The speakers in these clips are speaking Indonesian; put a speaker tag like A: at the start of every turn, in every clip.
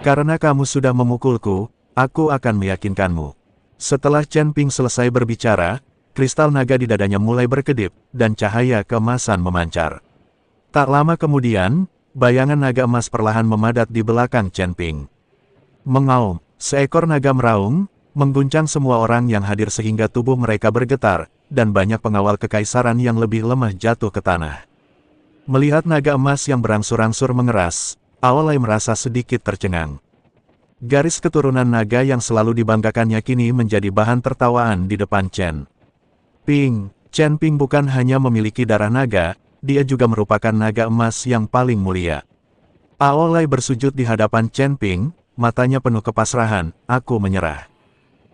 A: Karena kamu sudah memukulku, aku akan meyakinkanmu. Setelah Chen Ping selesai berbicara, kristal naga di dadanya mulai berkedip, dan cahaya keemasan memancar. Tak lama kemudian, bayangan naga emas perlahan memadat di belakang Chen Ping. Mengaum, seekor naga meraung, mengguncang semua orang yang hadir sehingga tubuh mereka bergetar, dan banyak pengawal kekaisaran yang lebih lemah jatuh ke tanah. Melihat naga emas yang berangsur-angsur mengeras, Aolai merasa sedikit tercengang. Garis keturunan naga yang selalu dibanggakannya kini menjadi bahan tertawaan di depan Chen Ping. Chen Ping bukan hanya memiliki darah naga, dia juga merupakan naga emas yang paling mulia. Aolai bersujud di hadapan Chen Ping, matanya penuh kepasrahan. Aku menyerah.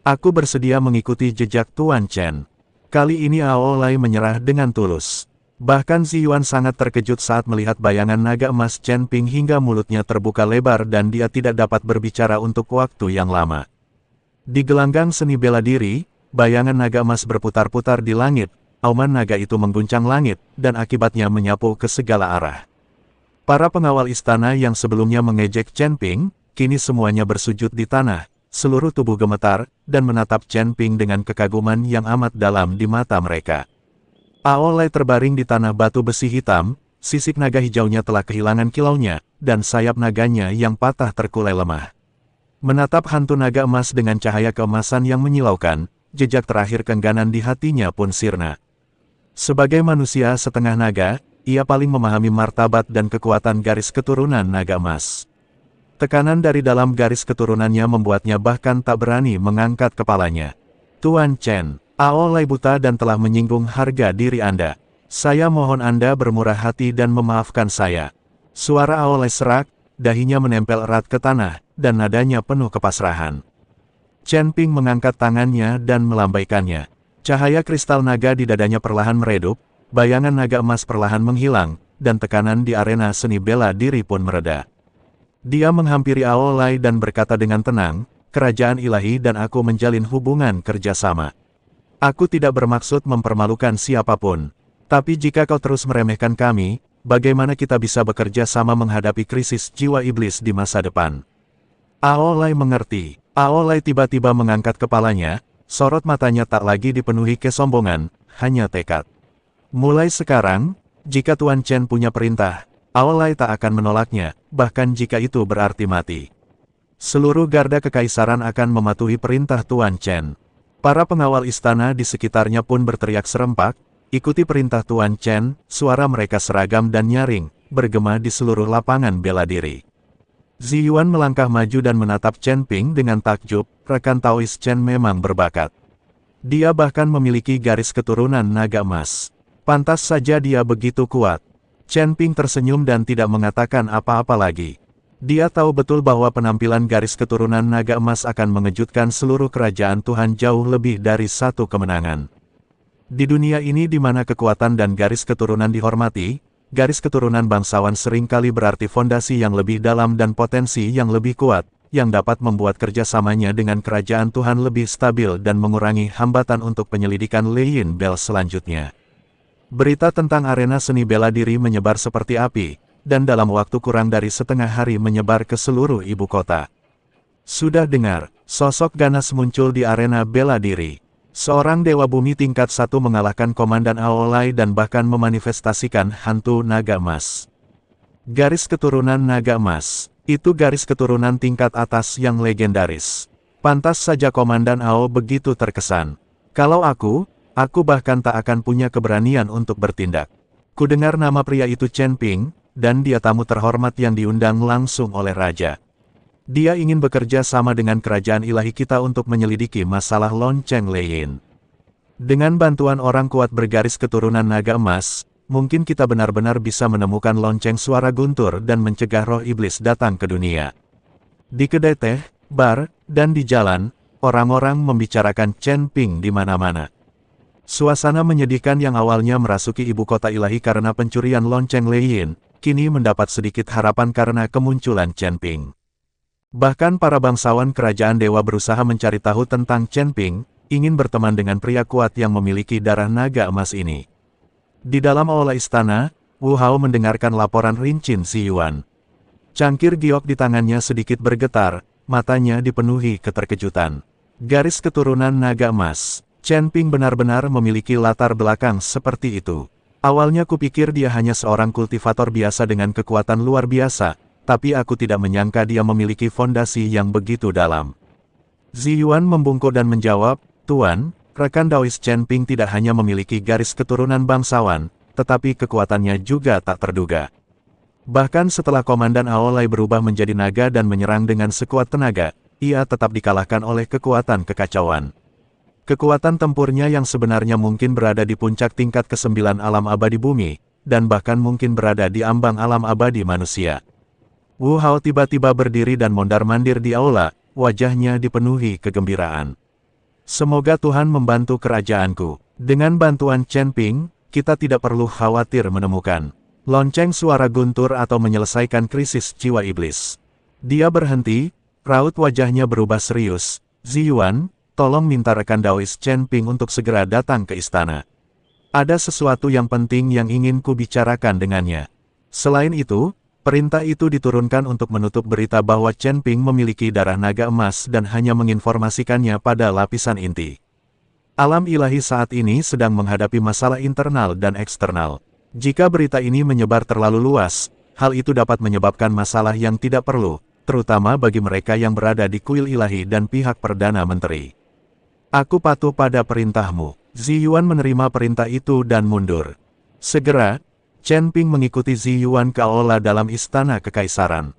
A: Aku bersedia mengikuti jejak Tuan Chen. Kali ini Aolai menyerah dengan tulus. Bahkan Ziyuan sangat terkejut saat melihat bayangan naga emas Chen Ping hingga mulutnya terbuka lebar dan dia tidak dapat berbicara untuk waktu yang lama. Di gelanggang seni bela diri, bayangan naga emas berputar-putar di langit, auman naga itu mengguncang langit, dan akibatnya menyapu ke segala arah. Para pengawal istana yang sebelumnya mengejek Chen Ping, kini semuanya bersujud di tanah. Seluruh tubuh gemetar, dan menatap Chen Ping dengan kekaguman yang amat dalam di mata mereka. Aolai terbaring di tanah batu besi hitam, sisik naga hijaunya telah kehilangan kilaunya, dan sayap naganya yang patah terkulai lemah. Menatap hantu naga emas dengan cahaya keemasan yang menyilaukan, jejak terakhir keengganan di hatinya pun sirna. Sebagai manusia setengah naga, ia paling memahami martabat dan kekuatan garis keturunan naga emas. Tekanan dari dalam garis keturunannya membuatnya bahkan tak berani mengangkat kepalanya. Tuan Chen, Aolai buta dan telah menyinggung harga diri Anda. Saya mohon Anda bermurah hati dan memaafkan saya. Suara Aolai serak, dahinya menempel erat ke tanah, dan nadanya penuh kepasrahan. Chen Ping mengangkat tangannya dan melambaikannya. Cahaya kristal naga di dadanya perlahan meredup, bayangan naga emas perlahan menghilang, dan tekanan di arena seni bela diri pun mereda. Dia menghampiri Aolai dan berkata dengan tenang, kerajaan ilahi dan aku menjalin hubungan kerjasama. Aku tidak bermaksud mempermalukan siapapun. Tapi jika kau terus meremehkan kami, bagaimana kita bisa bekerja sama menghadapi krisis jiwa iblis di masa depan? Aolai mengerti. Aolai tiba-tiba mengangkat kepalanya, sorot matanya tak lagi dipenuhi kesombongan, hanya tekad. Mulai sekarang, jika Tuan Chen punya perintah, Aolai tak akan menolaknya, bahkan jika itu berarti mati. Seluruh garda kekaisaran akan mematuhi perintah Tuan Chen. Para pengawal istana di sekitarnya pun berteriak serempak, ikuti perintah Tuan Chen, suara mereka seragam dan nyaring, bergema di seluruh lapangan bela diri. Ziyuan melangkah maju dan menatap Chen Ping dengan takjub, rekan Taois Chen memang berbakat. Dia bahkan memiliki garis keturunan naga emas. Pantas saja dia begitu kuat. Chen Ping tersenyum dan tidak mengatakan apa-apa lagi. Dia tahu betul bahwa penampilan garis keturunan naga emas akan mengejutkan seluruh kerajaan Tuhan jauh lebih dari satu kemenangan. Di dunia ini di mana kekuatan dan garis keturunan dihormati, garis keturunan bangsawan seringkali berarti fondasi yang lebih dalam dan potensi yang lebih kuat, yang dapat membuat kerjasamanya dengan kerajaan Tuhan lebih stabil dan mengurangi hambatan untuk penyelidikan Lei Yin Bell selanjutnya. Berita tentang arena seni bela diri menyebar seperti api, dan dalam waktu kurang dari setengah hari menyebar ke seluruh ibu kota. Sudah dengar, sosok ganas muncul di arena bela diri. Seorang dewa bumi tingkat 1 mengalahkan Komandan Aolai dan bahkan memanifestasikan hantu naga emas. Garis keturunan naga emas, itu garis keturunan tingkat atas yang legendaris. Pantas saja Komandan Ao begitu terkesan. Kalau aku bahkan tak akan punya keberanian untuk bertindak. Kudengar nama pria itu Chen Ping, dan dia tamu terhormat yang diundang langsung oleh Raja. Dia ingin bekerja sama dengan kerajaan ilahi kita untuk menyelidiki masalah lonceng Lei Yin. Dengan bantuan orang kuat bergaris keturunan naga emas, mungkin kita benar-benar bisa menemukan lonceng suara guntur dan mencegah roh iblis datang ke dunia. Di kedai teh, bar, dan di jalan, orang-orang membicarakan Chen Ping di mana-mana. Suasana menyedihkan yang awalnya merasuki ibu kota ilahi karena pencurian lonceng Lei Yin, kini mendapat sedikit harapan karena kemunculan Chen Ping. Bahkan para bangsawan kerajaan dewa berusaha mencari tahu tentang Chen Ping, ingin berteman dengan pria kuat yang memiliki darah naga emas ini. Di dalam aula istana, Wu Hao mendengarkan laporan Rin Qin Ziyuan. Cangkir giok di tangannya sedikit bergetar, matanya dipenuhi keterkejutan. Garis keturunan naga emas. Chen Ping benar-benar memiliki latar belakang seperti itu. Awalnya kupikir dia hanya seorang kultivator biasa dengan kekuatan luar biasa, tapi aku tidak menyangka dia memiliki fondasi yang begitu dalam. Ziyuan membungkuk dan menjawab, "Tuan, rekan Daois Chen Ping tidak hanya memiliki garis keturunan bangsawan, tetapi kekuatannya juga tak terduga. Bahkan setelah Komandan Aolai berubah menjadi naga dan menyerang dengan sekuat tenaga, ia tetap dikalahkan oleh kekuatan kekacauan. Kekuatan tempurnya yang sebenarnya mungkin berada di puncak tingkat ke-9 alam abadi bumi, dan bahkan mungkin berada di ambang alam abadi manusia." Wu Hao tiba-tiba berdiri dan mondar-mandir di aula, wajahnya dipenuhi kegembiraan. "Semoga Tuhan membantu kerajaanku. Dengan bantuan Chen Ping, kita tidak perlu khawatir menemukan lonceng suara guntur atau menyelesaikan krisis jiwa iblis." Dia berhenti, raut wajahnya berubah serius. "Ziyuan, tolong minta rekan Daois Chen Ping untuk segera datang ke istana. Ada sesuatu yang penting yang ingin ku bicarakan dengannya." Selain itu, perintah itu diturunkan untuk menutup berita bahwa Chen Ping memiliki darah naga emas dan hanya menginformasikannya pada lapisan inti. Alam ilahi saat ini sedang menghadapi masalah internal dan eksternal. Jika berita ini menyebar terlalu luas, hal itu dapat menyebabkan masalah yang tidak perlu, terutama bagi mereka yang berada di kuil ilahi dan pihak Perdana Menteri. "Aku patuh pada perintahmu." Ziyuan menerima perintah itu dan mundur. Segera, Chen Ping mengikuti Ziyuan ke aula dalam istana kekaisaran.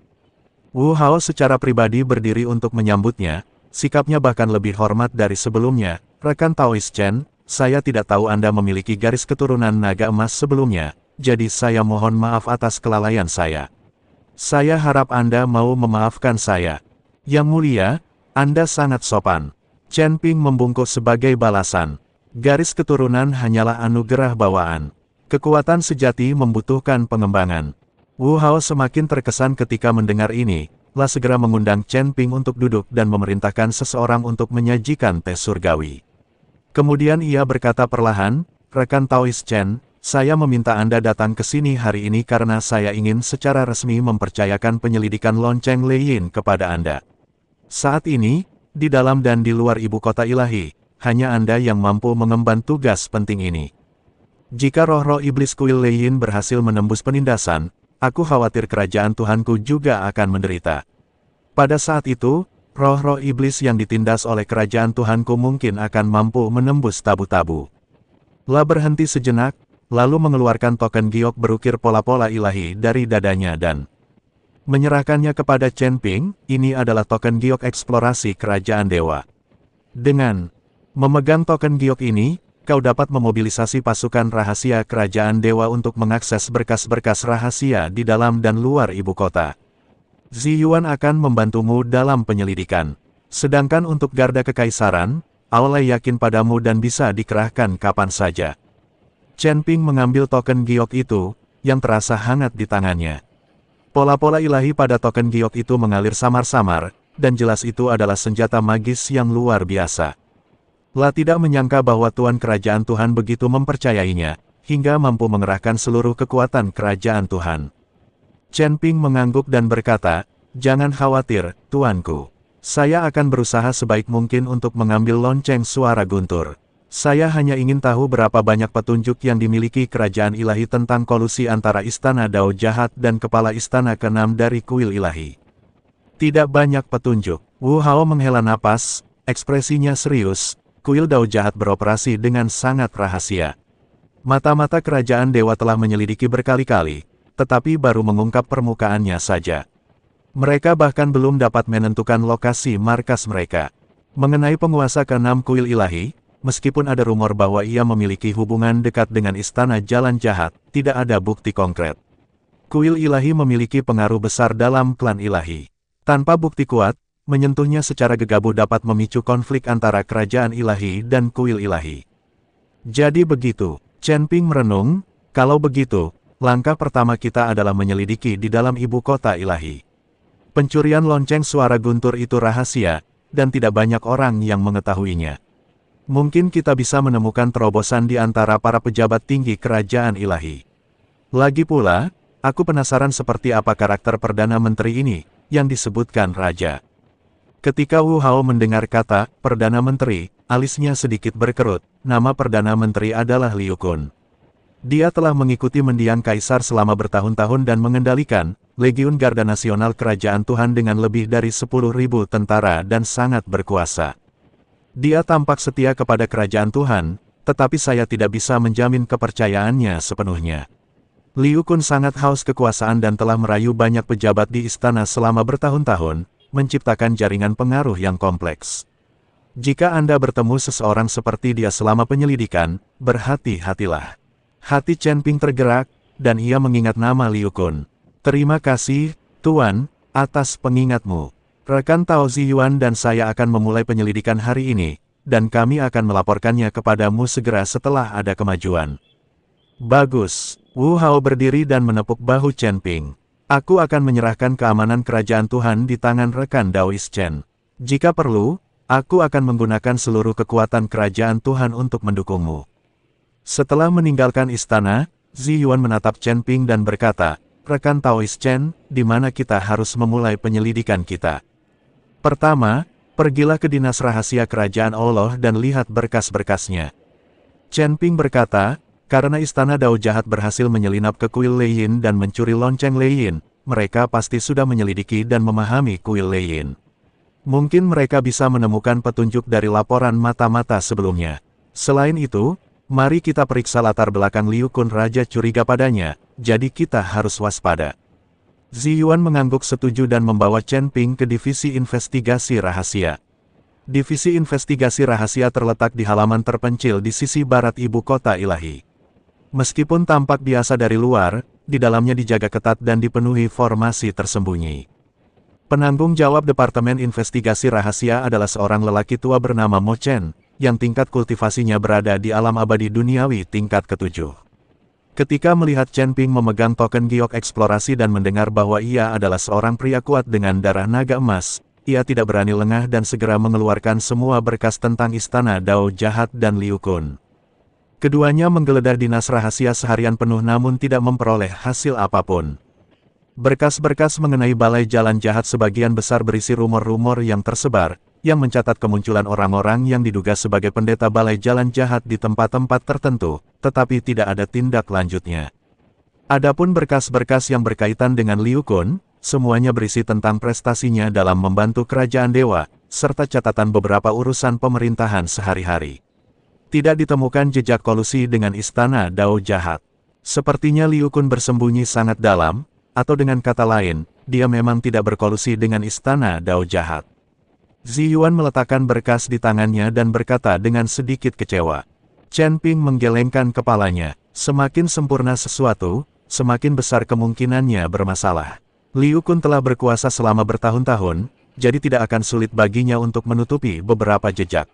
A: Wu Hao secara pribadi berdiri untuk menyambutnya, sikapnya bahkan lebih hormat dari sebelumnya. "Rekan Taois Chen, saya tidak tahu Anda memiliki garis keturunan naga emas sebelumnya, jadi saya mohon maaf atas kelalaian saya. Saya harap Anda mau memaafkan saya." "Yang mulia, Anda sangat sopan." Chen Ping membungkuk sebagai balasan. Garis keturunan hanyalah anugerah bawaan. Kekuatan sejati membutuhkan pengembangan. Wu Hao semakin terkesan ketika mendengar ini, lah segera mengundang Chen Ping untuk duduk dan memerintahkan seseorang untuk menyajikan teh surgawi. Kemudian ia berkata perlahan, "Rekan Taois Chen, saya meminta Anda datang ke sini hari ini karena saya ingin secara resmi mempercayakan penyelidikan lonceng Leiyin kepada Anda. Saat ini, di dalam dan di luar ibu kota ilahi, hanya Anda yang mampu mengemban tugas penting ini. Jika roh-roh iblis kuil Leiyin berhasil menembus penindasan, aku khawatir kerajaan Tuhanku juga akan menderita. Pada saat itu, roh-roh iblis yang ditindas oleh kerajaan Tuhanku mungkin akan mampu menembus tabu-tabu." Lah berhenti sejenak, lalu mengeluarkan token giok berukir pola-pola ilahi dari dadanya dan menyerahkannya kepada Chen Ping. "Ini adalah token giok eksplorasi kerajaan dewa. Dengan memegang token giok ini, kau dapat memobilisasi pasukan rahasia kerajaan dewa untuk mengakses berkas-berkas rahasia di dalam dan luar ibu kota. Ziyuan akan membantumu dalam penyelidikan. Sedangkan untuk garda kekaisaran, Aolai yakin padamu dan bisa dikerahkan kapan saja." Chen Ping mengambil token giok itu, yang terasa hangat di tangannya. Pola-pola ilahi pada token giok itu mengalir samar-samar, dan jelas itu adalah senjata magis yang luar biasa. Lah tidak menyangka bahwa Tuan Kerajaan Tuhan begitu mempercayainya, hingga mampu mengerahkan seluruh kekuatan Kerajaan Tuhan. Chen Ping mengangguk dan berkata, "Jangan khawatir, Tuanku. Saya akan berusaha sebaik mungkin untuk mengambil lonceng suara guntur. Saya hanya ingin tahu berapa banyak petunjuk yang dimiliki Kerajaan Ilahi tentang kolusi antara Istana Dao Jahat dan Kepala Istana ke-6 dari Kuil Ilahi." "Tidak banyak petunjuk." Wu Hao menghela napas, ekspresinya serius. "Kuil Dao Jahat beroperasi dengan sangat rahasia. Mata-mata kerajaan dewa telah menyelidiki berkali-kali, tetapi baru mengungkap permukaannya saja. Mereka bahkan belum dapat menentukan lokasi markas mereka. Mengenai penguasa ke-6 Kuil Ilahi, meskipun ada rumor bahwa ia memiliki hubungan dekat dengan Istana Jalan Jahat, tidak ada bukti konkret. Kuil Ilahi memiliki pengaruh besar dalam klan ilahi. Tanpa bukti kuat, menyentuhnya secara gegabah dapat memicu konflik antara kerajaan ilahi dan kuil ilahi. Jadi begitu." Chen Ping merenung, "Kalau begitu, langkah pertama kita adalah menyelidiki di dalam ibu kota ilahi. Pencurian lonceng suara guntur itu rahasia, dan tidak banyak orang yang mengetahuinya. Mungkin kita bisa menemukan terobosan di antara para pejabat tinggi kerajaan ilahi. Lagi pula, Aku penasaran seperti apa karakter Perdana Menteri ini, yang disebutkan Raja. Ketika Wu Hao mendengar kata Perdana Menteri, alisnya sedikit berkerut. Nama Perdana Menteri adalah Liu Kun. Dia telah mengikuti mendiang Kaisar selama bertahun-tahun dan mengendalikan Legiun Garda Nasional Kerajaan Tuhan dengan lebih dari 10.000 tentara dan sangat berkuasa. Dia tampak setia kepada Kerajaan Tuhan, tetapi saya tidak bisa menjamin kepercayaannya sepenuhnya. Liu Kun sangat haus kekuasaan dan telah merayu banyak pejabat di istana selama bertahun-tahun, menciptakan jaringan pengaruh yang kompleks. Jika Anda bertemu seseorang seperti dia selama penyelidikan, berhati-hatilah. Hati Chen Ping tergerak, dan ia mengingat nama Liu Kun. Terima kasih, Tuan, atas pengingatmu. Rekan Tao Ziyuan dan saya akan memulai penyelidikan hari ini, dan kami akan melaporkannya kepadamu segera setelah ada kemajuan. Bagus. Wu Hao berdiri dan menepuk bahu Chen Ping. Aku akan menyerahkan keamanan kerajaan Tuhan di tangan rekan Daois Chen. Jika perlu, aku akan menggunakan seluruh kekuatan kerajaan Tuhan untuk mendukungmu. Setelah meninggalkan istana, Ziyuan menatap Chen Ping dan berkata, rekan Daois Chen, di mana kita harus memulai penyelidikan kita? Pertama, pergilah ke Dinas Rahasia Kerajaan Allah dan lihat berkas-berkasnya. Chen Ping berkata, karena Istana Dao Jahat berhasil menyelinap ke kuil Leiyin dan mencuri lonceng Leiyin, mereka pasti sudah menyelidiki dan memahami kuil Leiyin. Mungkin mereka bisa menemukan petunjuk dari laporan mata-mata sebelumnya. Selain itu, mari kita periksa latar belakang Liu Kun. Raja curiga padanya, jadi kita harus waspada. Ziyuan mengangguk setuju dan membawa Chen Ping ke Divisi Investigasi Rahasia. Divisi Investigasi Rahasia terletak di halaman terpencil di sisi barat ibu kota ilahi. Meskipun tampak biasa dari luar, di dalamnya dijaga ketat dan dipenuhi formasi tersembunyi. Penanggung jawab Departemen Investigasi Rahasia adalah seorang lelaki tua bernama Mo Chen, yang tingkat kultivasinya berada di alam abadi duniawi tingkat ke-7. Ketika melihat Chen Ping memegang token giok eksplorasi dan mendengar bahwa ia adalah seorang pria kuat dengan darah naga emas, ia tidak berani lengah dan segera mengeluarkan semua berkas tentang Istana Dao Jahat dan Liu Kun. Keduanya menggeledah dinas rahasia seharian penuh namun tidak memperoleh hasil apapun. Berkas-berkas mengenai Balai Jalan Jahat sebagian besar berisi rumor-rumor yang tersebar, yang mencatat kemunculan orang-orang yang diduga sebagai pendeta Balai Jalan Jahat di tempat-tempat tertentu, tetapi tidak ada tindak lanjutnya. Adapun berkas-berkas yang berkaitan dengan Liu Kun, semuanya berisi tentang prestasinya dalam membantu kerajaan dewa, serta catatan beberapa urusan pemerintahan sehari-hari. Tidak ditemukan jejak kolusi dengan Istana Dao Jahat. Sepertinya Liu Kun bersembunyi sangat dalam, atau dengan kata lain, dia memang tidak berkolusi dengan Istana Dao Jahat. Ziyuan meletakkan berkas di tangannya dan berkata dengan sedikit kecewa. Chen Ping menggelengkan kepalanya, semakin sempurna sesuatu, semakin besar kemungkinannya bermasalah. Liu Kun telah berkuasa selama bertahun-tahun, jadi tidak akan sulit baginya untuk menutupi beberapa jejak.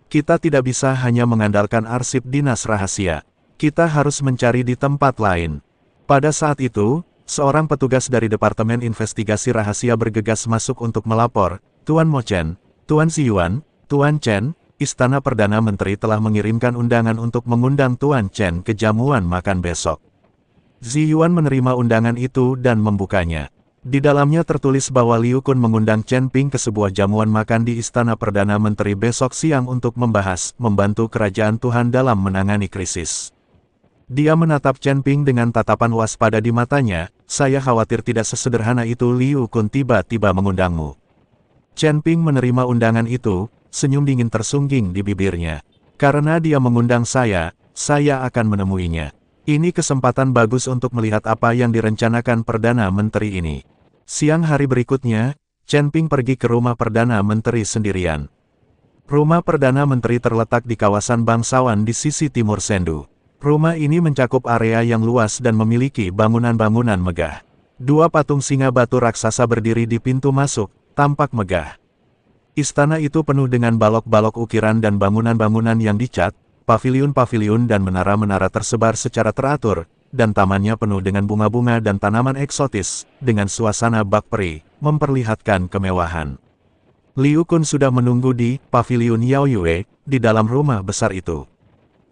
A: Kita tidak bisa hanya mengandalkan arsip dinas rahasia. Kita harus mencari di tempat lain. Pada saat itu, seorang petugas dari Departemen Investigasi Rahasia bergegas masuk untuk melapor, Tuan Mo Chen, Tuan Ziyuan, Tuan Chen, Istana Perdana Menteri telah mengirimkan undangan untuk mengundang Tuan Chen ke jamuan makan besok. Ziyuan menerima undangan itu dan membukanya. Di dalamnya tertulis bahwa Liu Kun mengundang Chen Ping ke sebuah jamuan makan di Istana Perdana Menteri besok siang untuk membantu kerajaan Tuhan dalam menangani krisis. Dia menatap Chen Ping dengan tatapan waspada di matanya, saya khawatir tidak sesederhana itu Liu Kun tiba-tiba mengundangmu. Chen Ping menerima undangan itu, senyum dingin tersungging di bibirnya. Karena dia mengundang saya akan menemuinya. Ini kesempatan bagus untuk melihat apa yang direncanakan Perdana Menteri ini. Siang hari berikutnya, Chen Ping pergi ke rumah Perdana Menteri sendirian. Rumah Perdana Menteri terletak di kawasan bangsawan di sisi timur Sendu. Rumah ini mencakup area yang luas dan memiliki bangunan-bangunan megah. Dua patung singa batu raksasa berdiri di pintu masuk, tampak megah. Istana itu penuh dengan balok-balok ukiran dan bangunan-bangunan yang dicat, paviliun-paviliun dan menara-menara tersebar secara teratur, dan tamannya penuh dengan bunga-bunga dan tanaman eksotis, dengan suasana bak peri, memperlihatkan kemewahan. Liu Kun sudah menunggu di paviliun Yao Yue, di dalam rumah besar itu.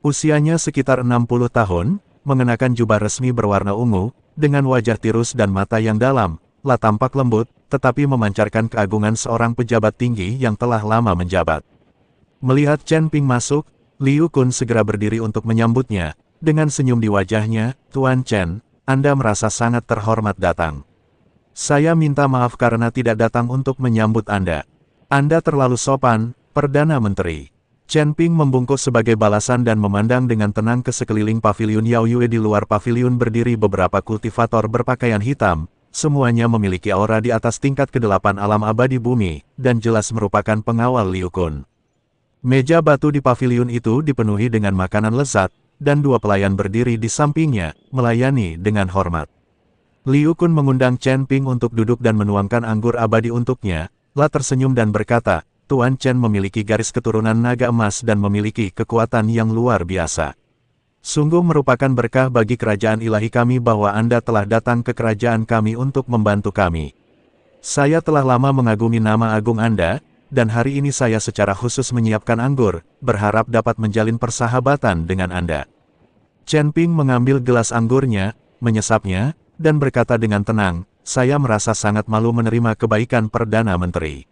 A: Usianya sekitar 60 tahun, mengenakan jubah resmi berwarna ungu, dengan wajah tirus dan mata yang dalam, lah tampak lembut, tetapi memancarkan keagungan seorang pejabat tinggi yang telah lama menjabat. Melihat Chen Ping masuk, Liu Kun segera berdiri untuk menyambutnya, dengan senyum di wajahnya. "Tuan Chen, Anda merasa sangat terhormat datang. Saya minta maaf karena tidak datang untuk menyambut Anda. Anda terlalu sopan, Perdana Menteri." Chen Ping membungkuk sebagai balasan dan memandang dengan tenang ke sekeliling paviliun Yao Yue. Di luar paviliun berdiri beberapa kultivator berpakaian hitam, semuanya memiliki aura di atas tingkat ke-8 alam abadi bumi, dan jelas merupakan pengawal Liu Kun. Meja batu di paviliun itu dipenuhi dengan makanan lezat, dan 2 pelayan berdiri di sampingnya, melayani dengan hormat. Liu Kun mengundang Chen Ping untuk duduk dan menuangkan anggur abadi untuknya, lah tersenyum dan berkata, "Tuan Chen memiliki garis keturunan naga emas dan memiliki kekuatan yang luar biasa. Sungguh merupakan berkah bagi kerajaan ilahi kami bahwa Anda telah datang ke kerajaan kami untuk membantu kami. Saya telah lama mengagumi nama agung Anda, dan hari ini saya secara khusus menyiapkan anggur, berharap dapat menjalin persahabatan dengan Anda." Chen Ping mengambil gelas anggurnya, menyesapnya, dan berkata dengan tenang, "Saya merasa sangat malu menerima kebaikan Perdana Menteri.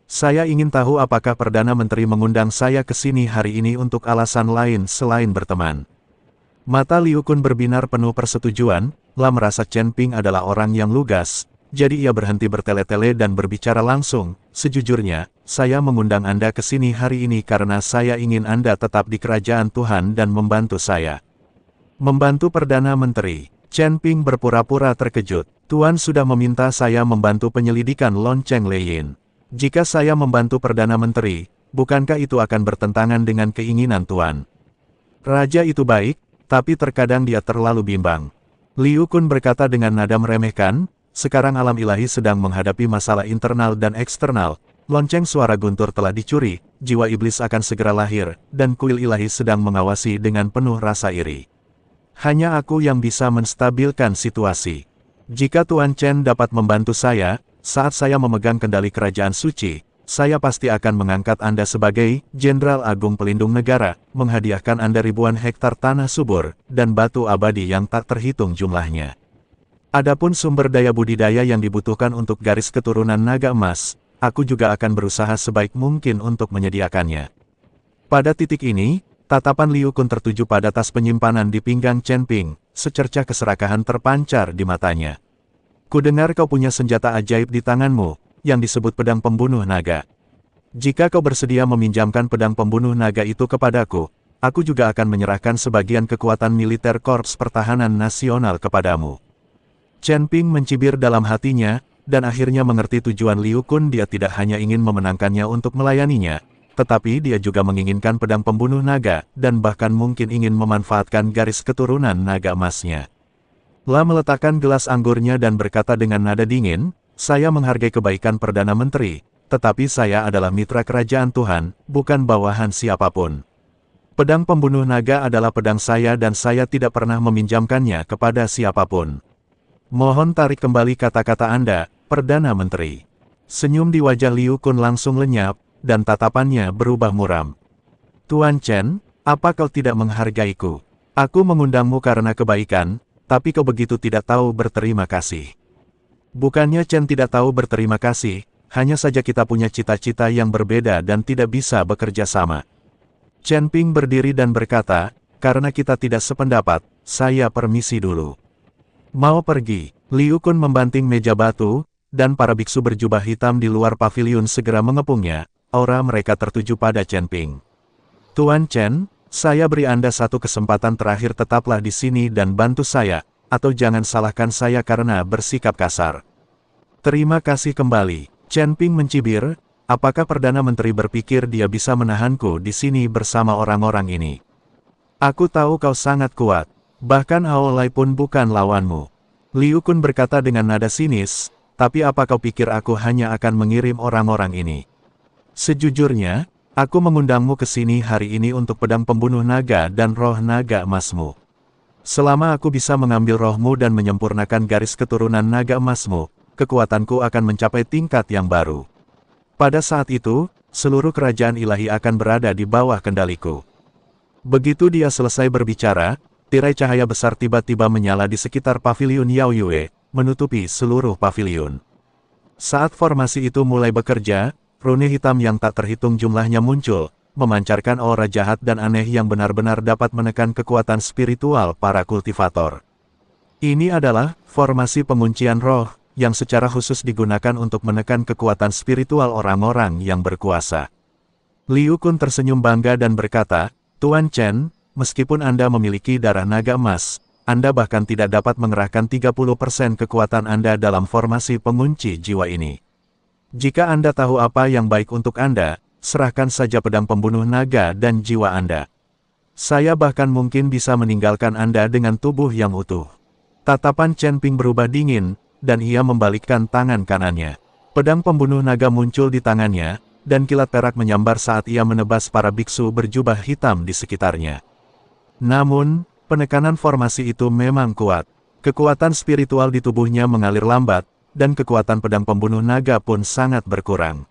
A: Saya ingin tahu apakah Perdana Menteri mengundang saya ke sini hari ini untuk alasan lain selain berteman." Mata Liu Kun berbinar penuh persetujuan, lah merasa Chen Ping adalah orang yang lugas, jadi ia berhenti bertele-tele dan berbicara langsung, "Sejujurnya, saya mengundang Anda ke sini hari ini karena saya ingin Anda tetap di kerajaan Tuhan dan membantu saya." "Membantu Perdana Menteri?" Chen Ping berpura-pura terkejut. "Tuan sudah meminta saya membantu penyelidikan lonceng Leyin. Jika saya membantu Perdana Menteri, bukankah itu akan bertentangan dengan keinginan Tuan?" "Raja itu baik, tapi terkadang dia terlalu bimbang." Liu Kun berkata dengan nada meremehkan, "Sekarang alam ilahi sedang menghadapi masalah internal dan eksternal. Lonceng suara guntur telah dicuri, jiwa iblis akan segera lahir, dan kuil ilahi sedang mengawasi dengan penuh rasa iri. Hanya aku yang bisa menstabilkan situasi. Jika Tuan Chen dapat membantu saya, saat saya memegang kendali kerajaan suci, saya pasti akan mengangkat Anda sebagai Jenderal Agung Pelindung Negara, menghadiahkan Anda ribuan hektar tanah subur, dan batu abadi yang tak terhitung jumlahnya. Adapun sumber daya budidaya yang dibutuhkan untuk garis keturunan naga emas, aku juga akan berusaha sebaik mungkin untuk menyediakannya." Pada titik ini, tatapan Liu Kun tertuju pada tas penyimpanan di pinggang Chen Ping, secercah keserakahan terpancar di matanya. "Kudengar kau punya senjata ajaib di tanganmu, yang disebut pedang pembunuh naga. Jika kau bersedia meminjamkan pedang pembunuh naga itu kepadaku, aku juga akan menyerahkan sebagian kekuatan militer Korps Pertahanan Nasional kepadamu." Chen Ping mencibir dalam hatinya, dan akhirnya mengerti tujuan Liu Kun. Dia tidak hanya ingin memenangkannya untuk melayaninya, tetapi dia juga menginginkan pedang pembunuh naga, dan bahkan mungkin ingin memanfaatkan garis keturunan naga emasnya. Lah meletakkan gelas anggurnya dan berkata dengan nada dingin, "Saya menghargai kebaikan Perdana Menteri, tetapi saya adalah mitra kerajaan Tuhan, bukan bawahan siapapun. Pedang pembunuh naga adalah pedang saya dan saya tidak pernah meminjamkannya kepada siapapun. Mohon tarik kembali kata-kata Anda, Perdana Menteri." Senyum di wajah Liu Kun langsung lenyap, dan tatapannya berubah muram. "Tuan Chen, apa kau tidak menghargaiku? Aku mengundangmu karena kebaikan, tapi kau begitu tidak tahu berterima kasih." "Bukannya Chen tidak tahu berterima kasih, hanya saja kita punya cita-cita yang berbeda dan tidak bisa bekerja sama." Chen Ping berdiri dan berkata, "Karena kita tidak sependapat, saya permisi dulu." "Mau pergi?" Liu Kun membanting meja batu, dan para biksu berjubah hitam di luar paviliun segera mengepungnya. Aura mereka tertuju pada Chen Ping. "Tuan Chen, saya beri Anda satu kesempatan terakhir, tetaplah di sini dan bantu saya, atau jangan salahkan saya karena bersikap kasar." "Terima kasih kembali." Chen Ping mencibir, "Apakah Perdana Menteri berpikir dia bisa menahanku di sini bersama orang-orang ini? Aku tahu kau sangat kuat, bahkan Hao Lai pun bukan lawanmu." Liu Kun berkata dengan nada sinis, "Tapi apa kau pikir aku hanya akan mengirim orang-orang ini? Sejujurnya, aku mengundangmu ke sini hari ini untuk pedang pembunuh naga dan roh naga emasmu. Selama aku bisa mengambil rohmu dan menyempurnakan garis keturunan naga emasmu, kekuatanku akan mencapai tingkat yang baru. Pada saat itu, seluruh kerajaan ilahi akan berada di bawah kendaliku." Begitu dia selesai berbicara, tirai cahaya besar tiba-tiba menyala di sekitar paviliun Yao Yue, menutupi seluruh paviliun. Saat formasi itu mulai bekerja, rune hitam yang tak terhitung jumlahnya muncul, memancarkan aura jahat dan aneh yang benar-benar dapat menekan kekuatan spiritual para kultivator. Ini adalah formasi penguncian roh, yang secara khusus digunakan untuk menekan kekuatan spiritual orang-orang yang berkuasa. Liu Kun tersenyum bangga dan berkata, Tuan Chen, meskipun Anda memiliki darah naga emas, Anda bahkan tidak dapat mengerahkan 30% kekuatan Anda dalam formasi pengunci jiwa ini. Jika Anda tahu apa yang baik untuk Anda, serahkan saja pedang pembunuh naga dan jiwa Anda. Saya bahkan mungkin bisa meninggalkan Anda dengan tubuh yang utuh. Tatapan Chen Ping berubah dingin, dan ia membalikkan tangan kanannya. Pedang pembunuh naga muncul di tangannya, dan kilat perak menyambar saat ia menebas para biksu berjubah hitam di sekitarnya. Namun, penekanan formasi itu memang kuat. Kekuatan spiritual di tubuhnya mengalir lambat, dan kekuatan pedang pembunuh naga pun sangat berkurang.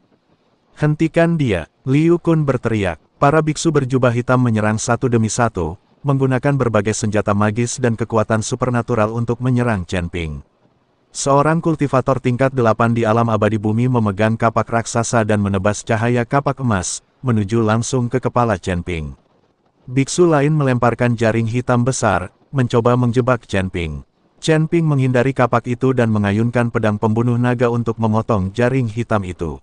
A: Hentikan dia, Liu Kun berteriak. Para biksu berjubah hitam menyerang satu demi satu, menggunakan berbagai senjata magis dan kekuatan supernatural untuk menyerang Chen Ping. Seorang kultivator tingkat 8 di alam abadi bumi memegang kapak raksasa dan menebas cahaya kapak emas, menuju langsung ke kepala Chen Ping. Biksu lain melemparkan jaring hitam besar, mencoba menjebak Chen Ping. Chen Ping menghindari kapak itu dan mengayunkan pedang pembunuh naga untuk memotong jaring hitam itu.